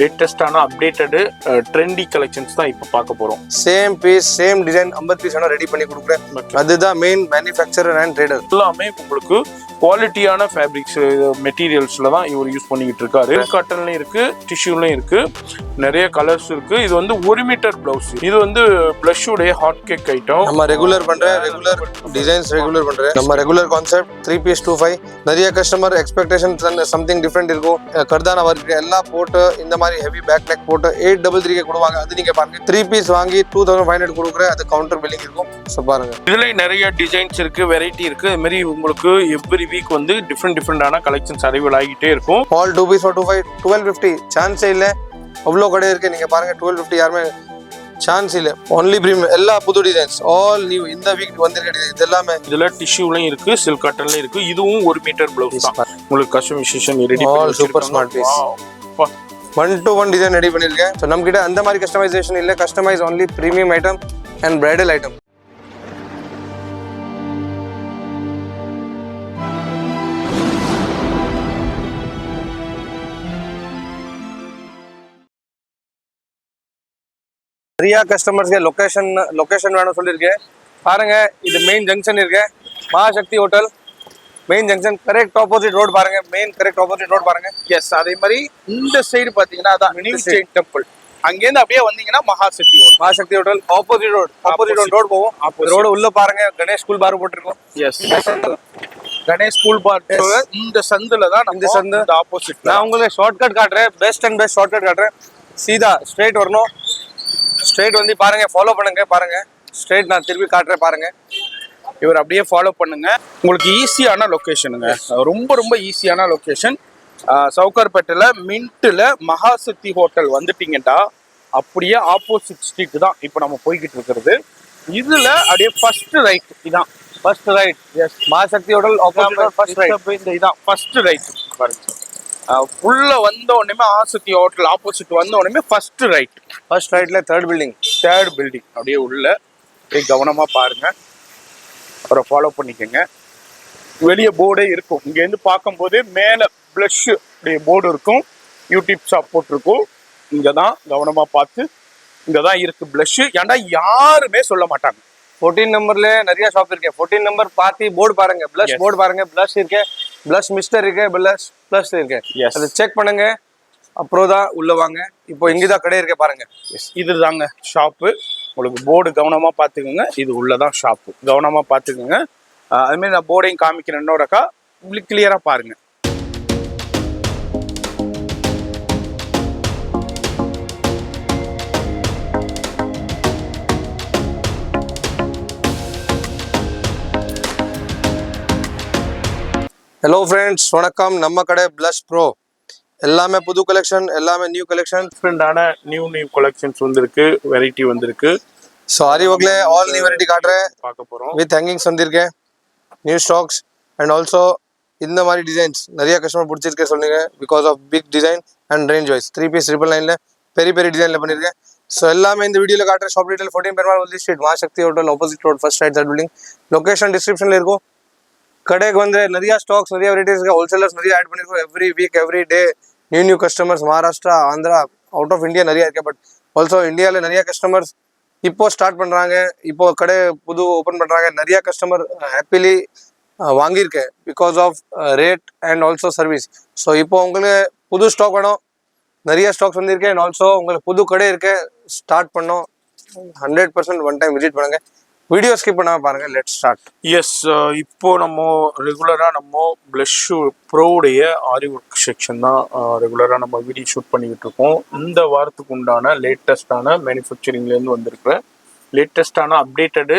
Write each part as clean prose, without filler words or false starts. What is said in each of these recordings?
லேட்டஸ்டான updated trendy collections தான் இப்போ பார்க்க போகிறோம். Same piece same design 50 piece வேணா ரெடி பண்ணி கொடுக்குறேன். அதுதான் மெயின் மேனுஃபேக்சரர் அண்ட் ட்ரேடர். எல்லாமே உங்களுக்கு குவாலிட்டியான ஃபேப்ரிக்ஸ் மெட்டீரியல்ஸ்ல தான் இவர் யூஸ் பண்ணிக்கிட்டு இருக்காரு. காட்டன்லயும் இருக்கு, டிஷ்யூலையும் இருக்கு, நிறைய கலர்ஸ் இருக்கு. இது வந்து 1 மீட்டர் பிளவுஸ். இது வந்து பிளஷ் உடைய ஹாட் கேக் ஐட்டம். நம்ம ரெகுலர் டிசைன்ஸ் ரெகுலர் பண்றேன். நம்ம ரெகுலர் கான்செப்ட் 3 பீஸ் 25. நிறைய கஸ்டமர் எக்ஸ்பெக்டேஷன் சம்திங் டிஃப்ரெண்ட் இருக்கும். கர்தானா ஒர்க் எல்லாம் போட்டு இந்த மாதிரி ஹெவி பேக் நெக் போட்டு 833 கொடுவாங்க. அது நீங்க பாருங்க 3 பீஸ் வாங்கி 2500 கொடுக்குறேன். அது கவுண்டர் பில்லிங் இருக்கும். ஸோ பாருங்க இதுல நிறைய டிசைன்ஸ் இருக்கு, வெரைட்டி இருக்கு. இது மாதிரி உங்களுக்கு எவ்ரி வீக் வந்து டிஃப்ரெண்டான கலெக்ஷன்ஸ் அரைவல் ஆகிட்டே இருக்கும். ஆல் 2 பீஸ் 25 1250 சான்ஸே இல்லை. அவ்வளோ கடை இருக்கு. நீங்க பாருங்க 1250 யாருமே சான்ஸ் இல்லை. ஒன்லி பிரீமியம் எல்லா புது டிசைன்ஸ் ஆல் நியூ இந்த வீக் வந்திருக்க டிசைன் இது எல்லாமே. இதுல டிஷ்யூலயும் இருக்கு, சில்க் காட்டன்லயும் இருக்கு. இதுவும் 1 மீட்டர் பிளவுஸ் தான். உங்களுக்கு customisation ready all super smart piece. 1 to 1 design ready பண்ணிருக்கேன். ஸோ நம்ம கிட்ட அந்த மாதிரி கஸ்டமைசேஷன் இல்லை. Customise only premium item and bridal item. நிறைய கஸ்டமர்ஸ்க்கு லொகேஷன் வேணும் சொல்லியிருக்கேன். பாருங்க இது மெயின் ஜங்ஷன் இருக்கு, Mahasakthi hotel main junction. Correct opposite road பாருங்க, மெயின் கரெக்ட் ஆப்போசிட் ரோடு பாருங்க. எஸ், அதே மாதிரி இந்த சைடு பாத்தீங்கன்னா அதான் நியூ ஜெயின் டெம்பிள். அங்கேருந்து அப்படியே வந்தீங்கன்னா மகாசக்தி ஹோட்டல் ஆப்போசிட் ரோடு போவோம். ரோடு உள்ள பாருங்க கணேஷ் ஸ்கூல் பார் போட்டிருக்கோம். எஸ், கணேஷ் ஸ்கூல் பார். இந்த சந்துல தான் இந்த சந்து ஆப்போசிட். நான் உங்களுக்கு ஷார்ட்கட் காட்டுறேன், பெஸ்ட் ஷார்ட்கட் காட்டுறேன். சீதா ஸ்ட்ரெயிட் வரணும். ஸ்ட்ரெயிட் வந்து பாருங்க, ஃபாலோ பண்ணுங்க. பாருங்க ஸ்ட்ரெயிட் நான் திருப்பி காட்டுறேன். பாருங்க இவர் அப்படியே ஃபாலோ பண்ணுங்க. உங்களுக்கு ஈஸியான லொக்கேஷனுங்க, ரொம்ப ஈஸியான லொக்கேஷன். சவுகார்பேட்டையில் மின்ட்டில் மகாசக்தி ஹோட்டல் வந்துட்டீங்கன்னா அப்படியே ஆப்போசிட் ஸ்ட்ரீட் தான் இப்போ நம்ம போய்கிட்டு இருக்கிறது. இதில் அப்படியே ஃபர்ஸ்ட் ரைட். இதான் ஃபர்ஸ்ட் ரைட். எஸ், மகாசக்தி ஹோட்டல் ஆப்போசிட் ஃபர்ஸ்ட் ரைட். இதான் ஃபர்ஸ்ட் ரைட். பாருங்க உள்ள வந்த உடனே மகாசக்தி ஹோட்டல் ஆப்போசிட் வந்த உடனே ஃபர்ஸ்ட் ரைட். ஃபர்ஸ்ட் ரைட்ல தேர்ட் பில்டிங் அப்படியே உள்ள அப்படியே கவனமா பாருங்க. அப்புறம் ஃபாலோ பண்ணிக்கோங்க. வெளியே போர்டே இருக்கும். இங்கேருந்து பார்க்கும்போதே மேலே ப்ளஷ் அப்படியே போர்டு இருக்கும். யூடியூப் ஷாப் போட்டிருக்கும். இங்கே தான் கவனமாக பார்த்து இங்கே தான் இருக்குது ப்ளஷ். ஏன்டா யாருமே சொல்ல மாட்டாங்க. 14 நம்பர்ல நிறைய ஷாப் இருக்கு. 14 நம்பர் பார்த்து போர்டு பாருங்க, ப்ளஷ் போர்டு பாருங்க. ப்ளஷ் இருக்கு, ப்ளஷ் மிஸ்டர் இருக்கு, ப்ளஷ் இருக்கு. அதை செக் பண்ணுங்க, அப்புறம் தான் உள்ள வாங்க. இப்போ இங்கதான் கடை இருக்கு பாருங்க. இது தாங்க ஷாப்பு. உங்களுக்கு போர்டு கவனமாக பார்த்துக்கோங்க. இது உள்ளதான் ஷாப்பு, கவனமாக பார்த்துக்கோங்க. அதுமாரி நான் போர்டையும் காமிக்கிறேன் இன்னொருக்கா, உங்களுக்கு கிளியராக பாருங்க. ஹலோ ஃப்ரெண்ட்ஸ், வணக்கம். நம்ம கடை ப்ளஷ் ப்ரோ. எல்லாமே புது கலெக்ஷன், எல்லாமே நியூ கலெக்ஷன். டிஃப்ரெண்டான நியூ கலெக்ஷன்ஸ் வந்திருக்கு, வெரைட்டி வந்திருக்கு. ஸோ அறிவங்களே ஆல் நியூ வெரைட்டி காட்டுறேன், பார்க்க போகிறோம். வித் ஹேங்கிங்ஸ் வந்திருக்கேன், நியூ ஸ்டாக்ஸ் அண்ட் ஆல்சோ இந்த மாதிரி டிசைன்ஸ் நிறைய கஸ்டமர் பிடிச்சிருக்கேன் சொன்னீங்க. Because of big design and range wise 3 piece 999 பெரிய டிசைனில் பண்ணியிருக்கேன். ஸோ எல்லாமே இந்த வீடியோவில் காட்டுறேன். Shop detail 14 Perumal Olli street, Mahasakthi hotel opposite road, first right, third building. Location டிஸ்கிரிப்ஷனில் இருக்கும். கடைக்கு வந்து நிறைய ஸ்டாக்ஸ், நிறைய வெரைட்டிஸ் இருக்கு. ஹோல்சேலர்ஸ் நிறைய ஆட் பண்ணிருக்கோம். Every week every day new customers. Maharashtra, Andhra, out of India நிறைய இருக்கு. பட் ஆல்சோ இந்தியாவில் நிறைய கஸ்டமர்ஸ் இப்போ ஸ்டார்ட் பண்றாங்க. இப்போ கடை புது ஓப்பன் பண்றாங்க. நிறைய கஸ்டமர் ஹாப்பிலி வாங்கியிருக்கேன் because of rate and also service. So இப்போ உங்களுக்கு புது ஸ்டாக் வேணும், நிறைய ஸ்டாக்ஸ் வந்திருக்கேன். அண்ட் ஆல்சோ உங்களுக்கு புது கடை இருக்கு, ஸ்டார்ட் பண்ணோம். 100% ஒன் டைம் விசிட் பண்ணுங்க. வீடியோ ஸ்கிப் பண்ணாம பாருங்க. Let's start. எஸ், இப்போ நம்ம ரெகுலரா நம்ம ப்ளஷ் ப்ரோவுடைய ஆரி ஒர்க் செக்ஷன் தான் ரெகுலரா நம்ம வீடியோ ஷூட் பண்ணிக்கிட்டு இருக்கோம். இந்த வாரத்துக்கு உண்டான லேட்டஸ்டான மேனுஃபேக்சரிங்லேருந்து வந்திருக்கிற லேட்டஸ்டான அப்டேட்டடு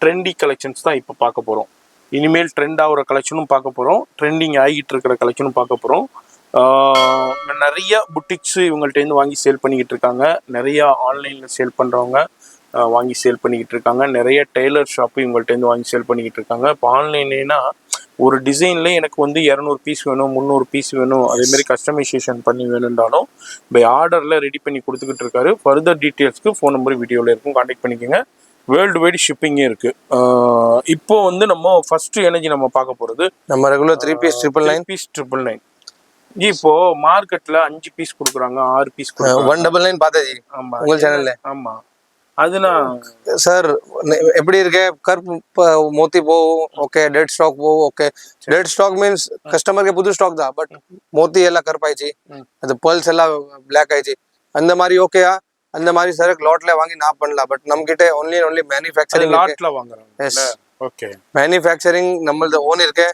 ட்ரெண்டி கலெக்ஷன்ஸ் தான் இப்போ பார்க்க போகிறோம். இனிமேல் ட்ரெண்ட் ஆகிற கலெக்ஷனும் பார்க்க போகிறோம், ட்ரெண்டிங் ஆகிட்டு இருக்கிற கலெக்ஷனும் பார்க்க போகிறோம். நிறைய புட்டிக்ஸு இவங்கள்ட்டேருந்து வாங்கி சேல் பண்ணிக்கிட்டு இருக்காங்க. நிறைய ஆன்லைனில் சேல் பண்ணுறவங்க வாங்கி சேல் பண்ணிக்கிட்டு இருக்காங்க. நிறைய டெய்லர் ஷாப்பு இவங்கள்ட்டேருந்து வாங்கி சேல் பண்ணிக்கிட்டு இருக்காங்க. இப்போ ஆன்லைன்லேனா ஒரு டிசைனில் எனக்கு வந்து 200 பீஸ் வேணும், 300 பீஸ் வேணும், அதேமாரி கஸ்டமைசேஷன் பண்ணி வேணும்னாலும் பை ஆர்டரில் ரெடி பண்ணி கொடுத்துக்கிட்டு இருக்காரு. ஃபர்தர் டீட்டெயில்ஸ்க்கு ஃபோன் நம்பர் வீடியோவில் இருக்கும், கான்டாக்ட் பண்ணிக்கோங்க. வேர்ல்டு வைடு ஷிப்பிங்கே இருக்குது. இப்போ வந்து நம்ம ஃபஸ்ட்டு எனர்ஜி நம்ம பார்க்க போகிறது நம்ம ரெகுலர் 3 பீஸ் 999. ஜி இப்போ மார்க்கெட்ல 5 பீஸ் கொடுக்குறாங்க, 6 பீஸ் கொடுக்குறாங்க. 199 பார்த்தேன் ஜி ஆமா உங்கள் சேனல்ல. ஆமா அதுனா सर எப்படி இருக்கு कर्व मोती वो ओके डेड स्टॉक वो okay dead stock means customer ಗೆ புது ಸ್ಟಾಕ್ தான் பட் மோತಿ ಎಲ್ಲ ಕರ್ಪ್ ಆಯ್ತು ಅದು ಪಲ್ಸ್ ಎಲ್ಲ ಬ್ಲಾಕ್ ಆಯ್ತು அந்த மாதிரி ஓகேயா அந்த மாதிரி சரக்கு லாட்ல வாங்கி நான் பண்ணலாம் பட் நம்ம கிட்ட ஒன்லி மேனுஃபேக்சரிங் லாட்ல வாங்குறாங்க. எஸ் ஓகே மேனுஃபேக்சரிங் நம்மளது ஓன் இருக்கு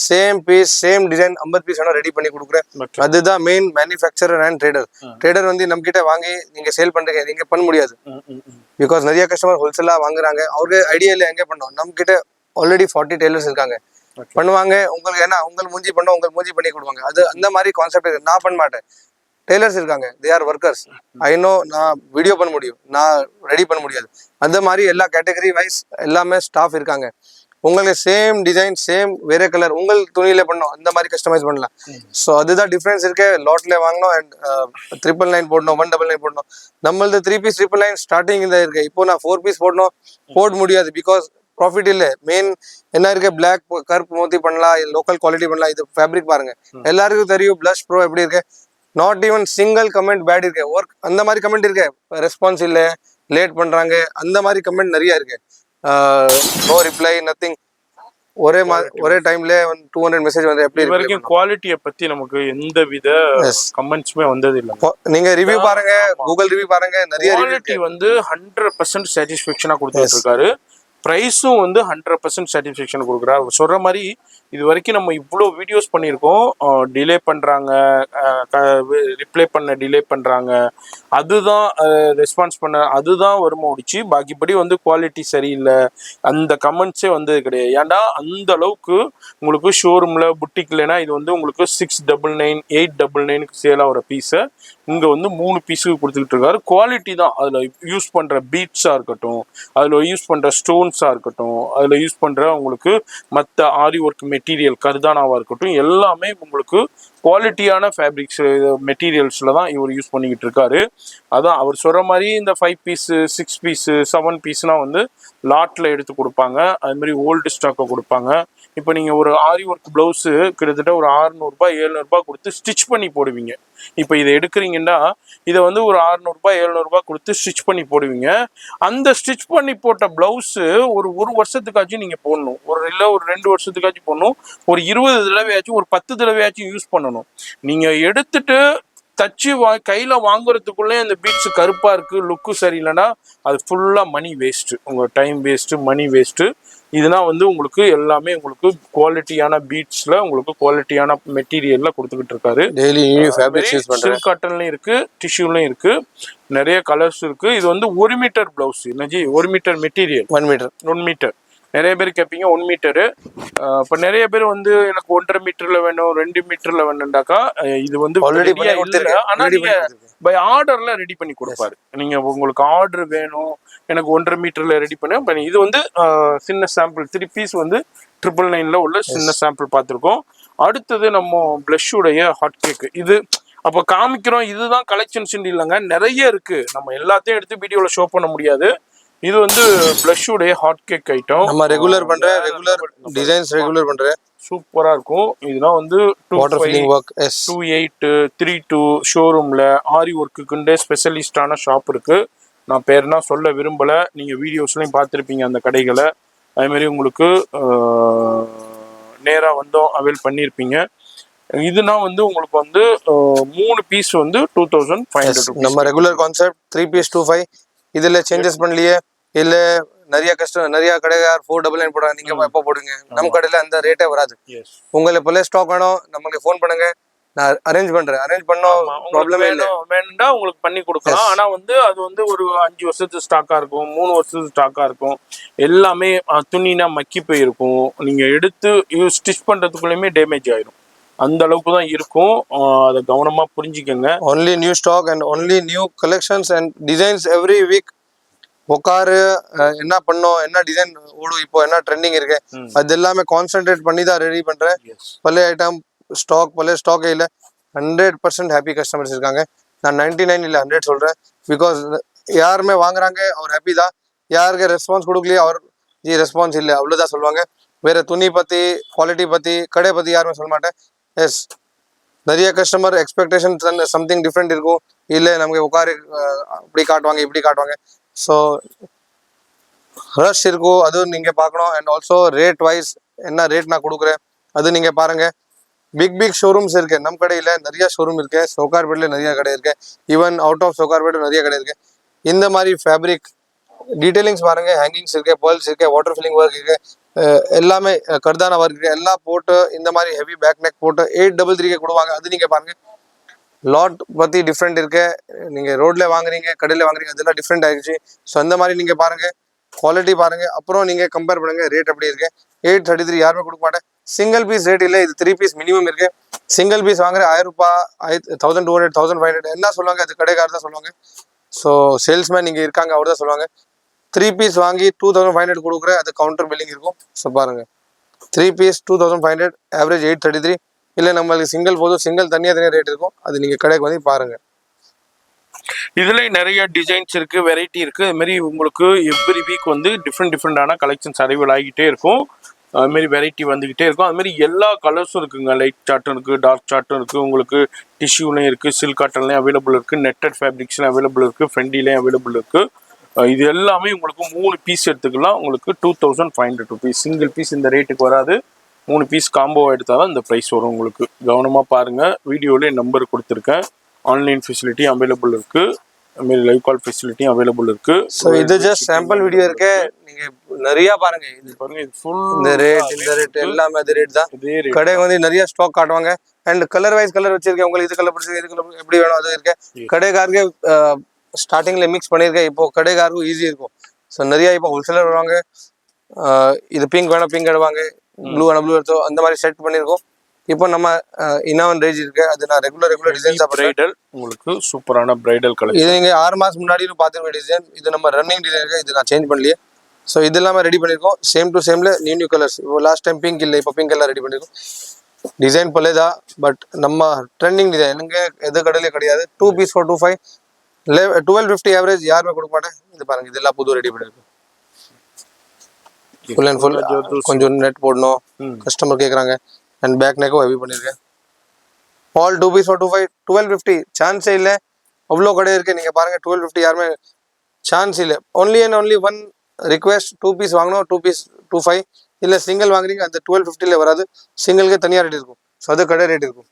same piece same design 50 piece வேணா ரெடி பண்ணி கொடுக்குறேன் அதுதான் மெயின் மேனுஃபேக்சரர் அண்ட் ட்ரேடர் வந்து நம்ம கிட்ட வாங்கி நீங்க சேல் பண்றீங்க நீங்க பண்ண முடியாது பிகாஸ் நிறைய கஸ்டமர் ஹோல்சேலா வாங்குறாங்க அவருக்கு ஐடியா இல்லை எங்க பண்ணோம் நம்ம கிட்ட ஆல்ரெடி 40 டெய்லர்ஸ் இருக்காங்க பண்ணுவாங்க உங்களுக்கு ஏன்னா உங்கள் மூஞ்சி பண்ணோம் உங்கள் மூஞ்சி பண்ணி கொடுவாங்க அது அந்த மாதிரி கான்செப்ட் நான் பண்ண மாட்டேன் டெய்லர்ஸ் இருக்காங்க they are workers I know நான் வீடியோ பண்ண முடியும் நான் ரெடி பண்ண முடியாது அந்த மாதிரி எல்லா கேட்டகரி வைஸ் எல்லாமே ஸ்டாஃப் இருக்காங்க உங்களுக்கு சேம் டிசைன் சேம் வேற கலர் உங்கள் துணியில பண்ணோம் அந்த மாதிரி கஸ்டமைஸ் பண்ணலாம் ஸோ அதுதான் டிஃப்ரென்ஸ் இருக்கு லாட்ல வாங்கணும் அண்ட் 999 போடணும் 199 போடணும் நம்மளது 3 பீஸ் 999 ஸ்டார்டிங் இந்த இருக்கு இப்போ நான் 4 பீஸ் போடணும் போட முடியாது பிகாஸ் ப்ராஃபிட் இல்லை மெயின் என்ன இருக்கு பிளாக் கருப்பு மோத்தி பண்ணலாம் லோக்கல் குவாலிட்டி பண்ணலாம் இது ஃபேப்ரிக் பாருங்க எல்லாருக்கும் தெரியும் பிளஷ் ப்ரோ எப்படி இருக்கு not even single comment bad இருக்கு ஒர்க் அந்த மாதிரி கமெண்ட் இருக்கு ரெஸ்பான்ஸ் இல்லை லேட் பண்றாங்க அந்த மாதிரி கமெண்ட் நிறைய இருக்கு நோ ரிப்ளை நத்திங் ஒரே டைம்ல 200 மெசேஜ் வந்து எப்படி வரைக்கும் குவாலிட்டியை பத்தி நமக்கு எந்த வித கமெண்ட்ஸுமே வந்தது இல்லை. நீங்க ரிவ்யூ பாருங்க கூகுள் ரிவ்யூ பாருங்க நிறைய குவாலிட்டி வந்து 100% சாட்டிஸ்ஃபேக்ஷனா கொடுத்துட்டு இருக்காரு. ப்ரைஸும் வந்து 100% சாட்டிஸ்ஃபேக்ஷன் கொடுக்குறாரு. சொல்ற மாதிரி இது வரைக்கும் நம்ம இவ்வளோ வீடியோஸ் பண்ணியிருக்கோம். டிலே பண்ணுறாங்க, ரிப்ளை பண்ண டிலே பண்ணுறாங்க, அதுதான் ரெஸ்பான்ஸ் பண்ண அதுதான் வருமாடிச்சு. பாக்கிப்படி வந்து குவாலிட்டி சரியில்லை அந்த கமெண்ட்ஸே வந்தது கிடையாது. ஏன்டா அந்த அளவுக்கு உங்களுக்கு ஷோரூமில் புட்டிக்லனா இது வந்து உங்களுக்கு 699 899 சேல் ஆகிற பீஸை இங்கே வந்து 3 பீஸுக்கு கொடுத்துக்கிட்டு இருக்காரு. குவாலிட்டி தான் அதில் யூஸ் பண்ணுற பீட்ஸாக இருக்கட்டும், அதில் யூஸ் பண்ணுற ஸ்டோன்ஸாக இருக்கட்டும், அதில் யூஸ் பண்ணுற உங்களுக்கு மற்ற ஆரி ஒர்க் மெட்டீரியல் கர்தானாவாக இருக்கட்டும் எல்லாமே உங்களுக்கு குவாலிட்டியான ஃபேப்ரிக்ஸ் மெட்டீரியல்ஸில் தான் இவர் யூஸ் பண்ணிக்கிட்டு இருக்காரு. அதான் அவர் சொல்கிற மாதிரி இந்த 5 பீஸு 6 பீஸு 7 பீஸ்னால் வந்து லாட்டில் எடுத்து கொடுப்பாங்க. அதுமாதிரி ஓல்டு ஸ்டாக்கை கொடுப்பாங்க. இப்போ நீங்கள் ஒரு ஆரி ஒர்க் ப்ளவுஸு கிட்டத்தட்ட ஒரு 600 700 கொடுத்து ஸ்டிச் பண்ணி போடுவீங்க. இப்போ இதை எடுக்கிறீங்கன்னா இதை வந்து ஒரு 600 700 கொடுத்து ஸ்டிச் பண்ணி போடுவீங்க. அந்த ஸ்டிச் பண்ணி போட்ட ப்ளவுஸு ஒரு வருஷத்துக்காச்சும் நீங்கள் போடணும், இல்லை ஒரு 2 வருஷத்துக்காச்சும் போடணும், ஒரு 20 தடவையாச்சும் ஒரு 10 தடவையாச்சும் யூஸ் பண்ணணும். நீங்கள் எடுத்துட்டு தச்சு கையில் வாங்குறதுக்குள்ளே அந்த பீட்ஸ் கருப்பாக இருக்குது, லுக்கு சரியில்லைன்னா அது ஃபுல்லாக மணி வேஸ்ட்டு, உங்கள் டைம் வேஸ்ட்டு, மணி வேஸ்ட்டு. இதெல்லாம் வந்து உங்களுக்கு எல்லாமே உங்களுக்கு குவாலிட்டியான பீட்ஸில் உங்களுக்கு குவாலிட்டியான மெட்டீரியலில் கொடுத்துக்கிட்டு இருக்காரு. சில்க் காட்டன்லையும் இருக்குது, டிஷ்யூலையும் இருக்குது, நிறைய கலர்ஸ் இருக்குது. இது வந்து 1 மீட்டர் ப்ளவுஸ் என்னஜி 1 மீட்டர் மெட்டீரியல் 1 மீட்டர் நிறைய பேர் கேட்பீங்க 1 மீட்டரு. இப்போ நிறைய பேர் வந்து எனக்கு 1.5 மீட்டரில் வேணும் 2 மீட்டரில் வேணும்டாக்கா இது வந்து ஆனால் நீங்கள் பை ஆர்டர்ல ரெடி பண்ணி கொடுப்பாரு. நீங்கள் உங்களுக்கு ஆர்டர் வேணும் எனக்கு 1.5 மீட்டரில் ரெடி பண்ணி இது வந்து சின்ன சாம்பிள் 3 பீஸ் வந்து 999 உள்ள சின்ன சாம்பிள் பார்த்துருக்கோம். அடுத்தது நம்ம பிளஷுடைய ஹாட் கேக் இது அப்போ காமிக்கிறோம். இதுதான் கலெக்ஷன்ஸ் இல்லைங்க, நிறைய இருக்கு. நம்ம எல்லாத்தையும் எடுத்து வீடியோவில் ஷோ பண்ண முடியாது. இது வந்து பிளஷுடைய ஹாட் கேக் ஐட்டம். நம்ம ரெகுலர் டிசைன்ஸ் பண்றேன் சூப்பரா இருக்கும். இதெல்லாம் வந்து 28 32 ஷோரூம்ல ஆரி ஒர்க்குக்குண்டே ஸ்பெஷலிஸ்டான ஷாப் இருக்கு. நான் பேர்னா சொல்ல விரும்பல, நீங்க வீடியோஸ்லையும் பார்த்துருப்பீங்க அந்த கடைகளை. அதே மாதிரி உங்களுக்கு நேராக வந்தோம் அவைல் பண்ணியிருப்பீங்க. இதுனா வந்து உங்களுக்கு வந்து 3 பீஸ் வந்து 2500. நம்ம ரெகுலர் கான்செப்ட் 3 பீஸ் 25. இதுல சேஞ்சஸ் பண்ணலையே இல்ல நிறைய நிறைய கடைக்கார் 499 போடுறாங்க. நீங்க எப்போ போடுங்க, நம்ம கடையில அந்த ரேட்டே வராது. உங்களுக்கு பழைய ஸ்டாக் வேணும் நம்மளுக்கு ஃபோன் பண்ணுங்க, நான் அரேஞ்ச் பண்ணோம் ப்ராப்ளமே இல்லை. வேணும்னா உங்களுக்கு பண்ணி கொடுக்கலாம். ஆனா வந்து அது வந்து ஒரு 5 வருஷத்துக்கு ஸ்டாக்கா இருக்கும், 3 வருஷத்துக்கு ஸ்டாக்கா இருக்கும். எல்லாமே துணினா மக்கி போயிருக்கும். நீங்க எடுத்து ஸ்டிச் பண்றதுக்குள்ளயுமே டேமேஜ் ஆயிரும். அந்த அளவுக்கு தான் இருக்கும். அதை கவனமா புரிஞ்சுக்கோங்க. Only new stock and only new collections and designs every week. உட்காரு என்ன பண்ணோம், என்ன டிசைன் ஓடும், இப்போ என்ன ட்ரெண்டிங் இருக்கு, அது எல்லாமே கான்சென்ட்ரேட் பண்ணி தான் ரெடி பண்றேன். பழைய ஐட்டம் பழைய ஸ்டாக் இல்லை. 100% ஹாப்பி கஸ்டமர்ஸ் இருக்காங்க. நான் 99 இல்லை 100 சொல்றேன். பிகாஸ் யாருமே வாங்குறாங்க அவர் ஹாப்பி தான். யாருக்கு ரெஸ்பான்ஸ் கொடுக்கலையே அவர் ரெஸ்பான்ஸ் இல்லை அவ்வளோதான் சொல்லுவாங்க. வேற துணி பத்தி குவாலிட்டி பத்தி கடை பத்தி யாருமே சொல்ல மாட்டேன். எஸ் நிறைய கஸ்டமர் எக்ஸ்பெக்டேஷன் சம்திங் டிஃப்ரெண்ட் இருக்கும், இல்லை நமக்கு உட்காரு இப்படி காட்டுவாங்க இப்படி காட்டுவாங்க. ஸோ ரஷ் இருக்கும், அதுவும் நீங்கள் பார்க்கணும். அண்ட் ஆல்சோ ரேட் வைஸ் என்ன ரேட் நான் கொடுக்குறேன் அது நீங்கள் பாருங்கள். பிக் ஷோரூம்ஸ் இருக்கு நம்ம கடையில், நிறைய ஷோரூம் இருக்கு. சோகார்பேட்டில் நிறைய கடை இருக்கு, ஈவன் அவுட் ஆஃப் சோகார்பேட்டும் நிறைய கடை இருக்கு. இந்த மாதிரி ஃபேப்ரிக் டீடைலிங்ஸ் பாருங்க, ஹேங்கிங்ஸ் இருக்கு, பேர்ல்ஸ் இருக்கு, வாட்டர் ஃபில்லிங் ஒர்க் இருக்கு, எல்லாமே கர்தானா ஒர்க் இருக்கு, எல்லாம் போட்டு இந்த மாதிரி ஹெவி பேக் நெக் போட்டு 833 கொடுவாங்க. அது நீங்க பாருங்க. லாட் பத்தி டிஃப்ரெண்ட் இருக்கு, நீங்க ரோட்ல வாங்குறீங்க கடையில் வாங்குறீங்க அதெல்லாம் டிஃப்ரெண்ட் ஆயிடுச்சு. ஸோ அந்த மாதிரி நீங்க பாருங்க, குவாலிட்டி பாருங்க, அப்புறம் நீங்க கம்பேர் பண்ணுங்க ரேட் எப்படி இருக்கு. 833 யாருமே கொடுக்க மாட்டேன். சிங்கிள் பீஸ் ரேட் இல்லை, இது 3 பீஸ் மினிமம் இருக்கு. சிங்கிள் பீஸ் வாங்குற 1000 ரூபாய், 1200, 1500 என்ன சொல்லுவாங்க, அது கடைக்காரர் தான் சொல்லுவாங்க. ஸோ சேல்ஸ்மேன் இங்கே இருக்காங்க, அவர் தான் சொல்லுவாங்க. 3 பீஸ் வாங்கி 2500 கொடுக்குற, அது கவுண்டர் பில்லிங் இருக்கும். ஸோ பாருங்க, 3 பீஸ் 2500, ஆவரேஜ் 833. இல்லை நம்மளுக்கு சிங்கிள் போதும், சிங்கிள் தனியாக ரேட் இருக்கும், அது நீங்கள் கடைக்கு வந்து பாருங்க. இதுல நிறைய டிசைன்ஸ் இருக்கு, வெரைட்டி இருக்கு. அது மாதிரி உங்களுக்கு எவ்ரி வீக் வந்து டிஃப்ரெண்டான கலெக்ஷன்ஸ் அரைவல் ஆகிட்டே இருக்கும். அது மாதிரி வெரைட்டி வந்துகிட்டே இருக்கும். அது மாதிரி எல்லா கலர்ஸும் இருக்குங்க. லைட் சார்ட்டும் இருக்கு, டார்க் சார்ட்டும் இருக்கு, உங்களுக்கு டிஷ்யூலையும் இருக்கு, சில்க் காட்டன்லையும் அவைலபிள் இருக்கு, நெட்டட் ஃபேப்ரிக்ஸ்லையும் அவைலபிள் இருக்கு, ஃபெண்டிலையும் அவைலபிள் இருக்கு. இது எல்லாமே உங்களுக்கு 3 பீஸ் எடுத்துக்கலாம். உங்களுக்கு 2500 ருபீஸ். சிங்கிள் பீஸ் இந்த ரேட்டுக்கு வராது, 3 பீஸ் காம்போ எடுத்தாலும் இந்த ப்ரைஸ் வரும். உங்களுக்கு கவனமாக பாருங்க. வீடியோவில் நம்பர் கொடுத்துருக்கேன். ஆன்லைன் ஃபெசிலிட்டி அவைலபிள் இருக்கு, அதுமாரி லைவ் கால் ஃபெசிலிட்டியும் அவைலபிள் இருக்கு. ஸோ இது ஜஸ்ட் சாம்பிள் வீடியோ இருக்கு, நீங்க நிறைய பாருங்க. இது பாருங்க, இது ஃபுல் இந்த ரேட் எல்லாமே அது ரேட் தான். இதே ரேட். கடை வந்து நிறைய ஸ்டாக் காட்டுவாங்க. அண்ட் கலர் வைஸ் கலர் வச்சிருக்கேன், உங்களுக்கு இது கலர் பிடிச்சிருக்கு, இது கலர் எப்படி வேணும் அது இருக்கு. கடைக்காரருக்கு ஸ்டார்டிங்ல மிக்ஸ் பண்ணியிருக்கேன், இப்போ கடைக்காரருக்கும் ஈஸி இருக்கும். ஸோ நிறைய இப்போ ஹோல்சேலர் வருவாங்க, இது பிங்க் வேணும் பிங்க் எடுவாங்க, ப்ளூ வேணும் ப்ளூ எடுத்தோம், அந்த மாதிரி செட் பண்ணியிருக்கோம். இப்போ நம்ம இன்னொன்று ரேஞ்ச் இருக்கு, அது நான் ரெகுலர் டிசைன்ஸ் பிரைடல், உங்களுக்கு சூப்பரான பிரைடல் கலெக்ஷன். இது நீங்க 6 மாசம் முன்னாடி பார்த்துருக்க டிசைன், இது நம்ம ரன்னிங் டிசைன் இருக்கு, இது நான் சேஞ்ச் பண்ணலையே. ஸோ இது எல்லாமே ரெடி பண்ணியிருக்கோம், சேம் டு சேம்ல நியூ கலர்ஸ். இப்போ லாஸ்ட் டைம் பிங்க் இல்லை, இப்போ பிங்க் எல்லாம் ரெடி பண்ணியிருக்கோம். டிசைன் பழையதா, பட் நம்ம ட்ரெண்டிங் டிசைன் எனக்கு எது கடையிலே கிடையாது. 2 பீஸ் for 25, 1250 ஆவரேஜ் யாருமே கொடுக்க மாட்டேன். இது பாருங்க, இதெல்லாம் புது ரெடி பண்ணியிருக்கோம். ஃபுல் அண்ட் ஃபுல் கொஞ்சம் நெட் போடணும், கஸ்டமர் கேட்குறாங்க. அண்ட் பேக் நெக்கும் ஹெவி பண்ணியிருக்கேன். ஆல் 2 பீஸ் for 25, 1250 சான்ஸே இல்லை. அவ்வளோ கடை இருக்கு, நீங்கள் பாருங்க. 1250 யாருமே சான்ஸ் இல்லை. Only and only one request, 2 piece வாங்கணும், 2 பீஸ் 25. இல்லை சிங்கிள் வாங்குறீங்க, அந்த 1250 வராது, சிங்கிளுக்கு தனியாக ரேட் இருக்கும். ஸோ அது கடை ரேட் இருக்கும்.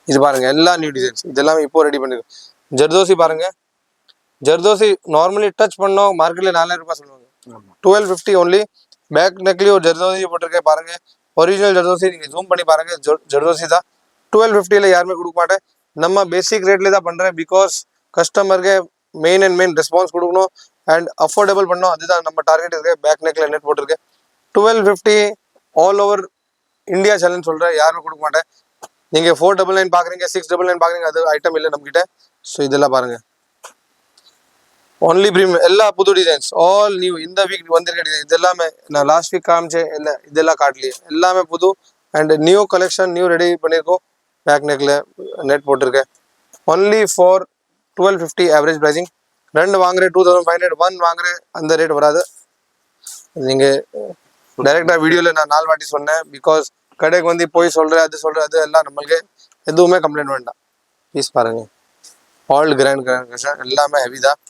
இது பாருங்க, எல்லா நியூ டிசைன்ஸ் இதெல்லாம் இப்போ ரெடி பண்ணிருக்கோம். ஜர்தோசி பாருங்க, ஜர்தோசி நார்மலி டச் பண்ணோம் மார்க்கெட்ல 4000 ரூபாய் சொல்லுவாங்க, 1250 ஒன்லி. பேக் நெக்லயும் ஒரு ஜர்தோசி போட்டிருக்கேன் பாருங்க, ஒரிஜினல் ஜர்தோசி. நீங்க ஜூம் பண்ணி பாருங்க, ஜர்தோசி தான். 1250 யாருமே கொடுக்க மாட்டேன், நம்ம பேசிக் ரேட்ல தான் பண்றேன். பிகாஸ் கஸ்டமருக்கு மெயின் ரெஸ்பான்ஸ் கொடுக்கணும் அண்ட் அஃபோர்டபுள் பண்ணணும், அதுதான் நம்ம டார்கெட் இருக்கு. பேக் நெக்ல நெட் போட்டிருக்கேன். 1250 ஆல் ஓவர் இந்தியா சேலஞ்ச் சொல்றேன், யாருமே கொடுக்க மாட்டேன். நீங்க 499 பாக்குறீங்க, 699 பாக்குறீங்க, அது ஐட்டம் இல்லை நம்ம கிட்ட. ஸோ இதெல்லாம் பாருங்க, ஒன்லி பிரீமியம், எல்லா புது டிசைன்ஸ், ஆல் நியூ. இந்த வீக் வந்திருக்க டிசைன் இது எல்லாமே நான் லாஸ்ட் வீக் காமிச்சேன், இல்லை இதெல்லாம் காட்டலையே, எல்லாமே புது and new collection, new ready பண்ணியிருக்கோம். பேக் நெக்ல நெட் போட்டிருக்கேன். Only for 1250 average pricing. 2 வாங்குறேன் 2500, 1 வாங்குறேன் அந்த ரேட் வராது. நீங்கள் டைரெக்டாக வீடியோவில் நான் 4 வாட்டி சொன்னேன். பிகாஸ் கடைக்கு வந்து போய் சொல்கிறேன், அது எல்லாம் நம்மளுக்கு எதுவுமே கம்ப்ளைண்ட் வேண்டாம். பீஸ் பாருங்க, ஆல் கிராண்ட் எல்லாமே ஹெவி தான்.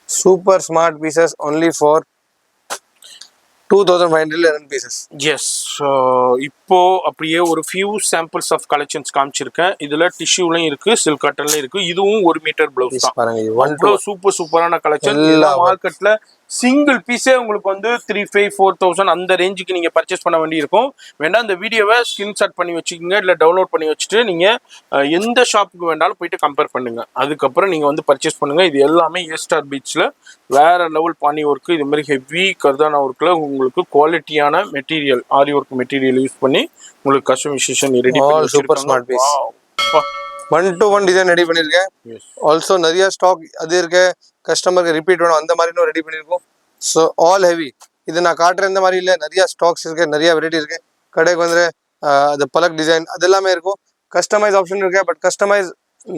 Super smart pieces, only for 2500 pieces. Yes, இப்போ அப்படியே ஒரு ஃபியூ சாம்பிள்ஸ் ஆஃப் கலெக்ஷன்ஸ் காமிச்சிருக்கேன். இதுல டிஷ்யூலையும் இருக்கு, சில்க் காட்டன்லயும் இருக்கு. இதுவும் 1 மீட்டர் பிளவுஸ் தான். பாருங்க, சூப்பரான கலெக்ஷன். மார்க்கெட்ல சிங்கிள் பீஸே உங்களுக்கு வந்து 3500, 4000 அந்த ரேஞ்சுக்கு நீங்க பர்ச்சேஸ் பண்ண வேண்டி இருக்கும். வேண்டாம், இந்த வீடியோவை ஸ்கிரீன்ஷாட் பண்ணி வச்சுக்கோங்க, இல்லை டவுன்லோட் பண்ணி வச்சுட்டு நீங்க எந்த ஷாப்புக்கு வேண்டாலும் போயிட்டு கம்பேர் பண்ணுங்க. அதுக்கப்புறம் நீங்க வந்து பர்ச்சேஸ் பண்ணுங்க. இது எல்லாமே ஏஸ்டார் பீச்ல வேற லெவல் பாணி ஒர்க்கு, இது மாதிரி ஹெவி கர்தானா ஒர்க்ல உங்களுக்கு குவாலிட்டியான material, aari work material use பண்ணி உங்களுக்கு கஸ்டமைசேஷன் ரெடி பண்ணி super smart piece. 1-to-1 design ready பண்ணிருக்கேன். ஆல்சோ நிறைய ஸ்டாக் அது இருக்கு, கஸ்டமருக்கு ரிப்பீட் வேணும் அந்த மாதிரி ரெடி பண்ணிருக்கோம். So all heavy. இது நான் காட்டுற இந்த மாதிரி இல்லை, நிறைய ஸ்டாக்ஸ் இருக்கு, நிறைய வெரைட்டி இருக்கு. கடைக்கு வந்து அது பலக் டிசைன் அது எல்லாமே இருக்கும். கஸ்டமைஸ் ஆப்ஷன் இருக்கு, பட் கஸ்டமைஸ்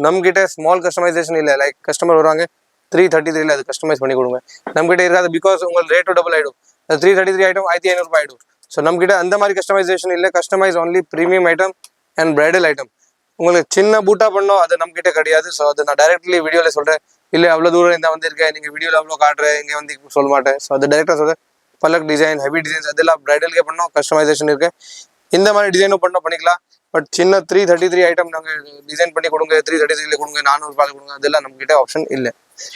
நம்மகிட்ட ஸ்மால் கஸ்டமைசேஷன் இல்லை. லைக் கஸ்டமர் வருவாங்க 333 அது கஸ்டமைஸ் பண்ணி கொடுங்க, நம்மகிட்ட இருக்காது. பிகாஸ் உங்களுக்கு ரேட்டு டபுள் ஆகிடும். 333 ஐட்டம் 1500 ரூபாய் ஆகிடும். ஸோ நம்மகிட்ட அந்த மாதிரி கஸ்டமைசேஷன் இல்லை. Customise only premium item and bridal item. உங்களுக்கு சின்ன பூட்டா பண்ணோம் அது நம்மகிட்ட கிடையாது. ஸோ அது நான் டைரக்ட்லி வீடியோவில் சொல்கிறேன். இல்லை அவ்வளோ தூரம் இந்த வந்திருக்கேன் நீங்கள் வீடியோவில் அவ்வளோ காட்டுறேன் இங்கே வந்து சொல்ல மாட்டேன். ஸோ அது டைரெக்டாக சொல்கிறேன். பல்லக் டிசைன், ஹெவி டிசைன்ஸ் அதெல்லாம் பிரைடலுக்கே பண்ணோம். கஸ்டமைசேஷன் இருக்கு. இந்த மாதிரி டிசைனும் பண்ணிக்கலாம். பட் சின்ன 333 ஐட்டம் நாங்கள் டிசைன் பண்ணி கொடுங்க, 333 கொடுங்க, 400 ரூபாய் கொடுங்க, அதெல்லாம் நம்மகிட்ட ஆப்ஷன் இல்லை.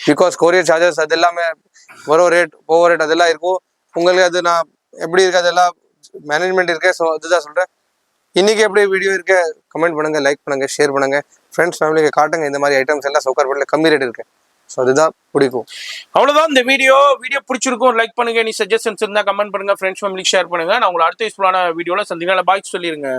பிகாஸ் கொரியர் சார்ஜஸ் அது எல்லாமே வரும், ரேட் ஓவர் ரேட் அதெல்லாம் இருக்கும். உங்களுக்கு அது நான் எப்படி இருக்கு அதெல்லாம் மேனேஜ்மெண்ட் இருக்கு. ஸோ அதுதான் சொல்கிறேன். இன்னைக்கு எப்படி வீடியோ இருக்கு கமெண்ட் பண்ணுங்க, லைக் பண்ணுங்க, ஷேர் பண்ணுங்க, ஃப்ரெண்ட்ஸ் ஃபேமிலிக்கு காட்டுங்க. இந்த மாதிரி ஐட்டம்ஸ் எல்லாம் சவுகார்பேட்டில் கம்மி ரேட் இருக்கு. ஸோ அதுதான் பிடிக்கும். அவ்வளவுதான் இந்த வீடியோ பிடிச்சிருக்கும். லைக் பண்ணுங்க. நீ சஜஷன்ஸ் இருந்தா கமெண்ட் பண்ணுங்க, ஃப்ரெண்ட்ஸ் ஃபேமிலிக்கு ஷேர் பண்ணுங்க. நான் உங்களை அடுத்த யூஸ்ஃபுல்லான வீடியோல சந்திக்கலாம். பாய் சொல்லிருங்க.